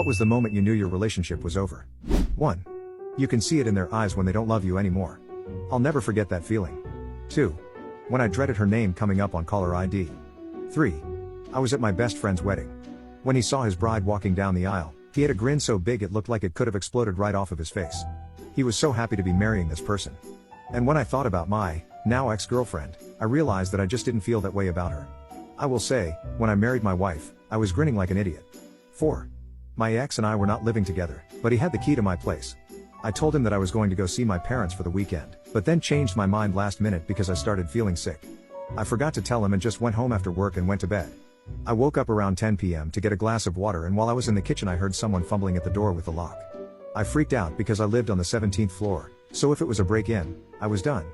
What was the moment you knew your relationship was over? 1. You can see it in their eyes when they don't love you anymore. I'll never forget that feeling. 2. When I dreaded her name coming up on caller ID. 3. I was at my best friend's wedding. When he saw his bride walking down the aisle, he had a grin so big it looked like it could have exploded right off of his face. He was so happy to be marrying this person. And when I thought about my, now ex-girlfriend, I realized that I just didn't feel that way about her. I will say, when I married my wife, I was grinning like an idiot. 4. My ex and I were not living together, but he had the key to my place. I told him that I was going to go see my parents for the weekend, but then changed my mind last minute because I started feeling sick. I forgot to tell him and just went home after work and went to bed. I woke up around 10 p.m. to get a glass of water, and while I was in the kitchen I heard someone fumbling at the door with the lock. I freaked out because I lived on the 17th floor, so if it was a break-in, I was done.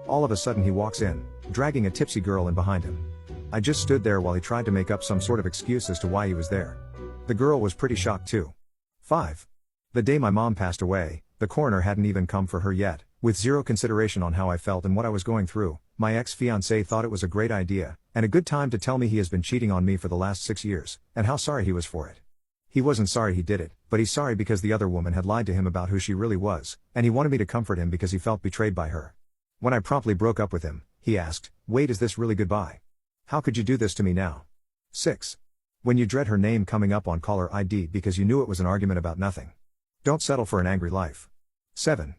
All of a sudden he walks in, dragging a tipsy girl in behind him. I just stood there while he tried to make up some sort of excuse as to why he was there. The girl was pretty shocked too. 5. The day my mom passed away, the coroner hadn't even come for her yet. With zero consideration on how I felt and what I was going through, my ex-fiancé thought it was a great idea, and a good time to tell me he has been cheating on me for the last 6 years, and how sorry he was for it. He wasn't sorry he did it, but he's sorry because the other woman had lied to him about who she really was, and he wanted me to comfort him because he felt betrayed by her. When I promptly broke up with him, he asked, "Wait, is this really goodbye? How could you do this to me now?" 6. When you dread her name coming up on caller ID because you knew it was an argument about nothing. Don't settle for an angry life. 7.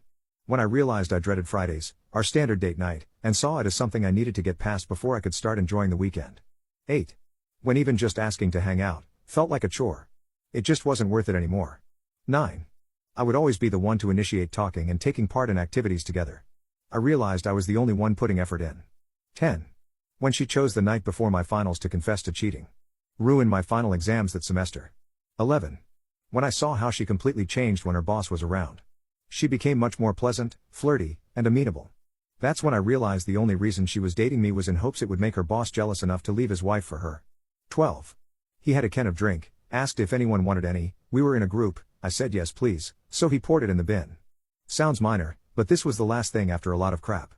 When I realized I dreaded Fridays, our standard date night, and saw it as something I needed to get past before I could start enjoying the weekend. 8. When even just asking to hang out felt like a chore. It just wasn't worth it anymore. 9. I would always be the one to initiate talking and taking part in activities together. I realized I was the only one putting effort in. 10. When she chose the night before my finals to confess to cheating. Ruined my final exams that semester. 11. When I saw how she completely changed when her boss was around. She became much more pleasant, flirty, and amenable. That's when I realized the only reason she was dating me was in hopes it would make her boss jealous enough to leave his wife for her. 12. He had a can of drink, asked if anyone wanted any, we were in a group, I said yes please, so he poured it in the bin. Sounds minor, but this was the last thing after a lot of crap.